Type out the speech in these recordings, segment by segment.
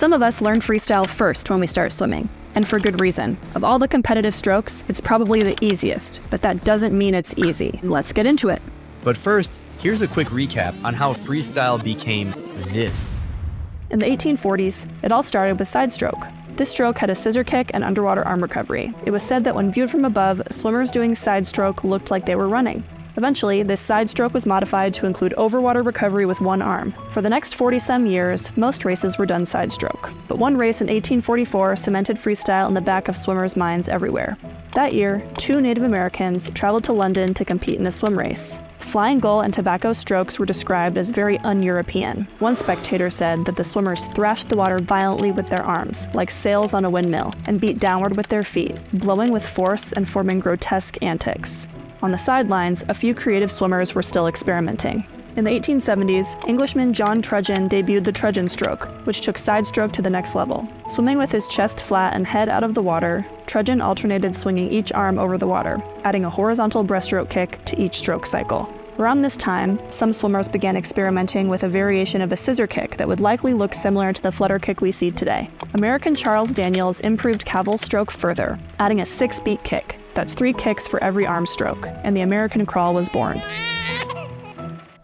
Some of us learn freestyle first when we start swimming, and for good reason. Of all the competitive strokes, it's probably the easiest, but that doesn't mean it's easy. Let's get into it. But first, here's a quick recap on how freestyle became this. In the 1840s, it all started with side stroke. This stroke had a scissor kick and underwater arm recovery. It was said that when viewed from above, swimmers doing side stroke looked like they were running. Eventually, this side stroke was modified to include overwater recovery with one arm. For the next 40-some years, most races were done side stroke. But one race in 1844 cemented freestyle in the back of swimmers' minds everywhere. That year, 2 Native Americans traveled to London to compete in a swim race. Flying gull and tobacco strokes were described as very un-European. One spectator said that the swimmers thrashed the water violently with their arms, like sails on a windmill, and beat downward with their feet, blowing with force and forming grotesque antics. On the sidelines, a few creative swimmers were still experimenting. In the 1870s, Englishman John Trudgeon debuted the Trudgeon stroke, which took side stroke to the next level. Swimming with his chest flat and head out of the water, Trudgeon alternated swinging each arm over the water, adding a horizontal breaststroke kick to each stroke cycle. Around this time, some swimmers began experimenting with a variation of a scissor kick that would likely look similar to the flutter kick we see today. American Charles Daniels improved Cavill's stroke further, adding a 6-beat kick. That's 3 kicks for every arm stroke, and the American crawl was born.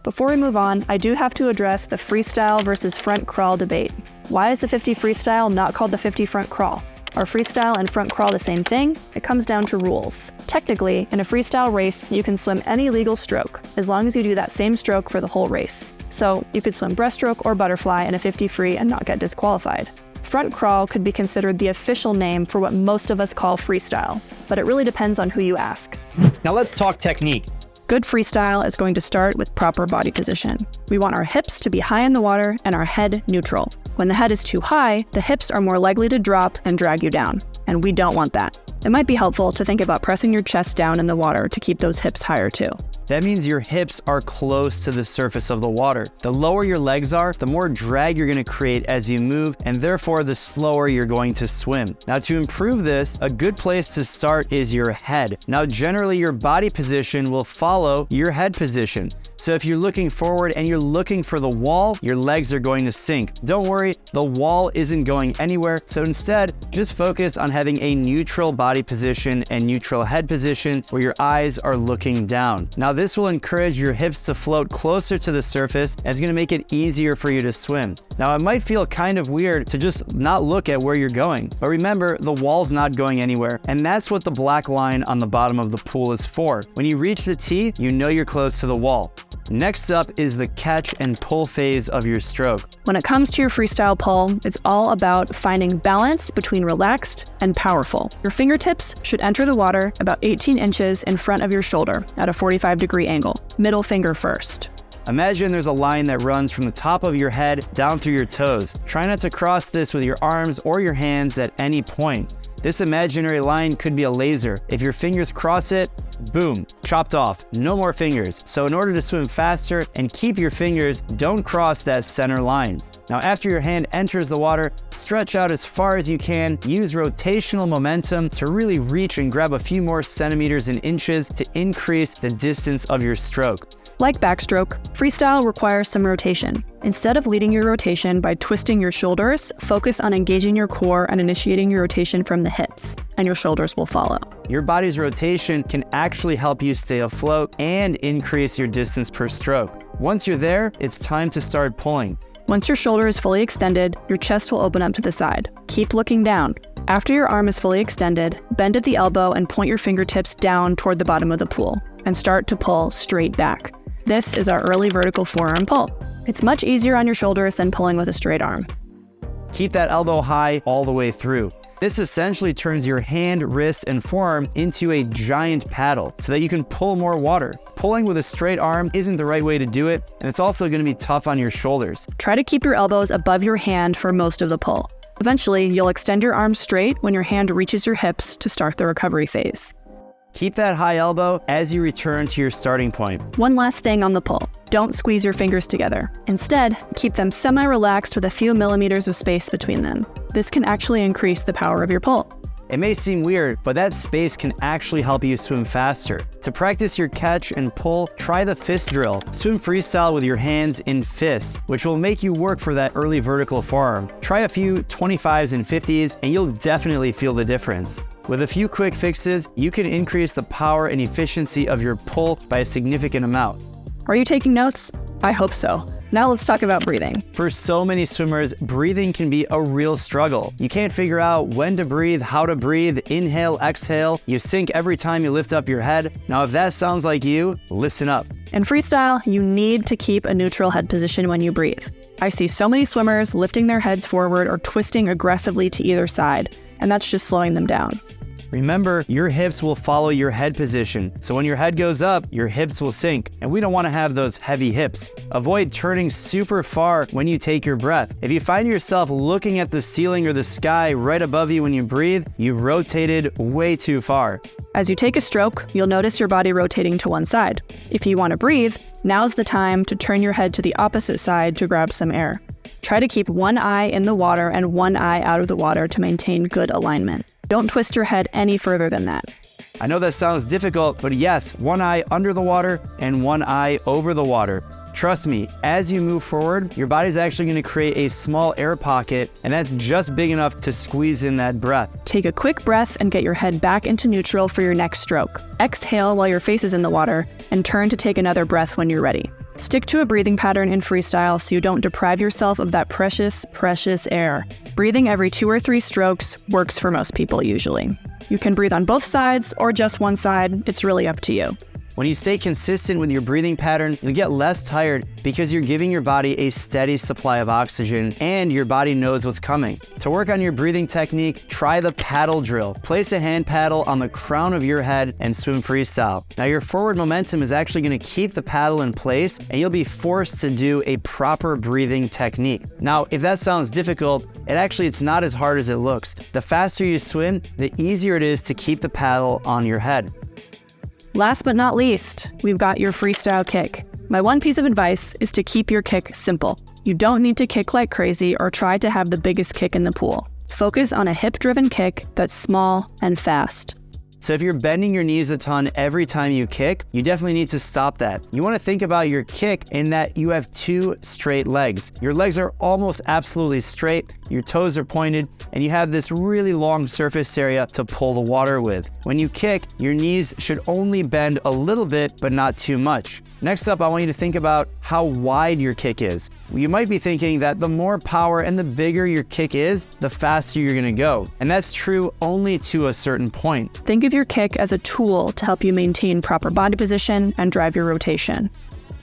Before we move on, I do have to address the freestyle versus front crawl debate. Why is the 50 freestyle not called the 50 front crawl? Are freestyle and front crawl the same thing? It comes down to rules. Technically, in a freestyle race, you can swim any legal stroke, as long as you do that same stroke for the whole race. So, you could swim breaststroke or butterfly in a 50 free and not get disqualified. Front crawl could be considered the official name for what most of us call freestyle, but it really depends on who you ask. Now let's talk technique. Good freestyle is going to start with proper body position. We want our hips to be high in the water and our head neutral. When the head is too high, the hips are more likely to drop and drag you down, and we don't want that. It might be helpful to think about pressing your chest down in the water to keep those hips higher too. That means your hips are close to the surface of the water. The lower your legs are, the more drag you're going to create as you move, and therefore the slower you're going to swim. Now to improve this, a good place to start is your head. Now generally your body position will follow your head position. So if you're looking forward and you're looking for the wall, your legs are going to sink. Don't worry, the wall isn't going anywhere. So instead, just focus on having a neutral body position and neutral head position where your eyes are looking down. Now this will encourage your hips to float closer to the surface and it's going to make it easier for you to swim. Now it might feel kind of weird to just not look at where you're going, but remember the wall's not going anywhere, and that's what the black line on the bottom of the pool is for. When you reach the tee, you know you're close to the wall. Next up is the catch and pull phase of your stroke. When it comes to your freestyle pull, it's all about finding balance between relaxed and powerful. Your fingertips should enter the water about 18 inches in front of your shoulder at a 45-degree angle. Middle finger first. Imagine there's a line that runs from the top of your head down through your toes. Try not to cross this with your arms or your hands at any point. This imaginary line could be a laser. If your fingers cross it, boom, chopped off, no more fingers. So in order to swim faster and keep your fingers, don't cross that center line. Now after your hand enters the water, stretch out as far as you can, use rotational momentum to really reach and grab a few more centimeters and inches to increase the distance of your stroke. Like backstroke, freestyle requires some rotation. Instead of leading your rotation by twisting your shoulders, focus on engaging your core and initiating your rotation from the hips, and your shoulders will follow. Your body's rotation can actually help you stay afloat and increase your distance per stroke. Once you're there, it's time to start pulling. Once your shoulder is fully extended, your chest will open up to the side. Keep looking down. After your arm is fully extended, bend at the elbow and point your fingertips down toward the bottom of the pool, and start to pull straight back. This is our early vertical forearm pull. It's much easier on your shoulders than pulling with a straight arm. Keep that elbow high all the way through. This essentially turns your hand, wrist, and forearm into a giant paddle so that you can pull more water. Pulling with a straight arm isn't the right way to do it, and it's also going to be tough on your shoulders. Try to keep your elbows above your hand for most of the pull. Eventually, you'll extend your arms straight when your hand reaches your hips to start the recovery phase. Keep that high elbow as you return to your starting point. One last thing on the pull. Don't squeeze your fingers together. Instead, keep them semi-relaxed with a few millimeters of space between them. This can actually increase the power of your pull. It may seem weird, but that space can actually help you swim faster. To practice your catch and pull, try the fist drill. Swim freestyle with your hands in fists, which will make you work for that early vertical forearm. Try a few 25s and 50s, and you'll definitely feel the difference. With a few quick fixes, you can increase the power and efficiency of your pull by a significant amount. Are you taking notes? I hope so. Now let's talk about breathing. For so many swimmers, breathing can be a real struggle. You can't figure out when to breathe, how to breathe, inhale, exhale. You sink every time you lift up your head. Now, if that sounds like you, listen up. In freestyle, you need to keep a neutral head position when you breathe. I see so many swimmers lifting their heads forward or twisting aggressively to either side, and that's just slowing them down. Remember, your hips will follow your head position, so when your head goes up, your hips will sink, and we don't want to have those heavy hips. Avoid turning super far when you take your breath. If you find yourself looking at the ceiling or the sky right above you when you breathe, you've rotated way too far. As you take a stroke, you'll notice your body rotating to one side. If you want to breathe, now's the time to turn your head to the opposite side to grab some air. Try to keep one eye in the water and one eye out of the water to maintain good alignment. Don't twist your head any further than that. I know that sounds difficult, but yes, one eye under the water and one eye over the water. Trust me, as you move forward, your body's actually going to create a small air pocket, and that's just big enough to squeeze in that breath. Take a quick breath and get your head back into neutral for your next stroke. Exhale while your face is in the water, and turn to take another breath when you're ready. Stick to a breathing pattern in freestyle so you don't deprive yourself of that precious, precious air. Breathing every 2 or 3 strokes works for most people usually. You can breathe on both sides or just one side, it's really up to you. When you stay consistent with your breathing pattern, you'll get less tired because you're giving your body a steady supply of oxygen and your body knows what's coming. To work on your breathing technique, try the paddle drill. Place a hand paddle on the crown of your head and swim freestyle. Now your forward momentum is actually going to keep the paddle in place and you'll be forced to do a proper breathing technique. Now, if that sounds difficult, it's not as hard as it looks. The faster you swim, the easier it is to keep the paddle on your head. Last but not least, we've got your freestyle kick. My one piece of advice is to keep your kick simple. You don't need to kick like crazy or try to have the biggest kick in the pool. Focus on a hip-driven kick that's small and fast. So if you're bending your knees a ton every time you kick, you definitely need to stop that. You want to think about your kick in that you have 2 straight legs. Your legs are almost absolutely straight, your toes are pointed, and you have this really long surface area to pull the water with. When you kick, your knees should only bend a little bit, but not too much. Next up, I want you to think about how wide your kick is. You might be thinking that the more power and the bigger your kick is, the faster you're gonna go. And that's true only to a certain point. Think of your kick as a tool to help you maintain proper body position and drive your rotation.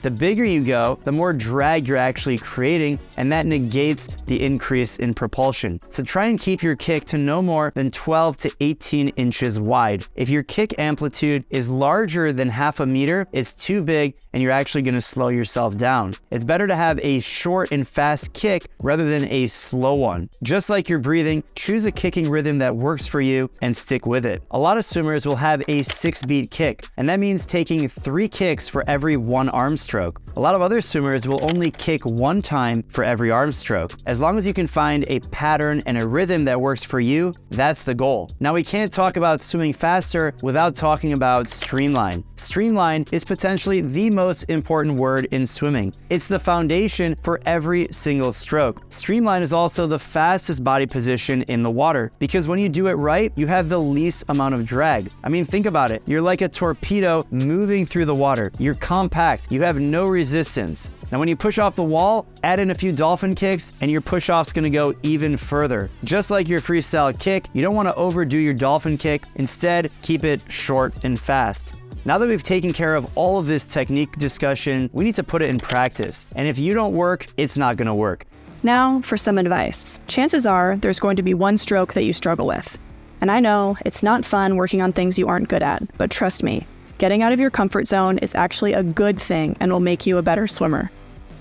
The bigger you go, the more drag you're actually creating, and that negates the increase in propulsion. So try and keep your kick to no more than 12 to 18 inches wide. If your kick amplitude is larger than half a meter, it's too big and you're actually going to slow yourself down. It's better to have a short and fast kick rather than a slow one. Just like your breathing, choose a kicking rhythm that works for you and stick with it. A lot of swimmers will have a 6-beat kick, and that means taking 3 kicks for every 1 arm stroke. A lot of other swimmers will only kick 1 time for every arm stroke. As long as you can find a pattern and a rhythm that works for you, that's the goal. Now, we can't talk about swimming faster without talking about streamline. Streamline is potentially the most important word in swimming. It's the foundation for every single stroke. Streamline is also the fastest body position in the water because when you do it right, you have the least amount of drag. I mean, think about it. You're like a torpedo moving through the water. You're compact. You have no resistance. Now, when you push off the wall, add in a few dolphin kicks and your push-off's gonna go even further. Just like your freestyle kick, you don't wanna overdo your dolphin kick. Instead, keep it short and fast. Now that we've taken care of all of this technique discussion, we need to put it in practice. And if you don't work, it's not gonna work. Now for some advice. Chances are there's going to be one stroke that you struggle with. And I know it's not fun working on things you aren't good at, but trust me, getting out of your comfort zone is actually a good thing and will make you a better swimmer.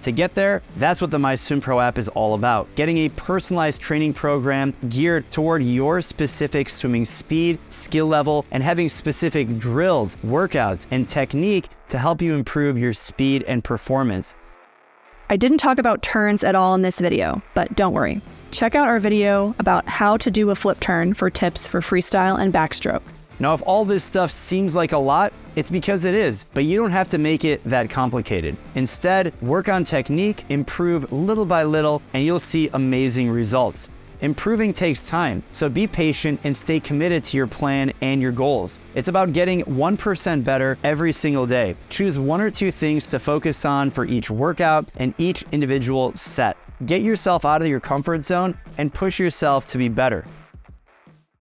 To get there, that's what the MySwimPro app is all about. Getting a personalized training program geared toward your specific swimming speed, skill level, and having specific drills, workouts, and technique to help you improve your speed and performance. I didn't talk about turns at all in this video, but don't worry. Check out our video about how to do a flip turn for tips for freestyle and backstroke. Now, if all this stuff seems like a lot, it's because it is, but you don't have to make it that complicated. Instead, work on technique, improve little by little, and you'll see amazing results. Improving takes time, so be patient and stay committed to your plan and your goals. It's about getting 1% better every single day. Choose 1 or 2 things to focus on for each workout and each individual set. Get yourself out of your comfort zone and push yourself to be better.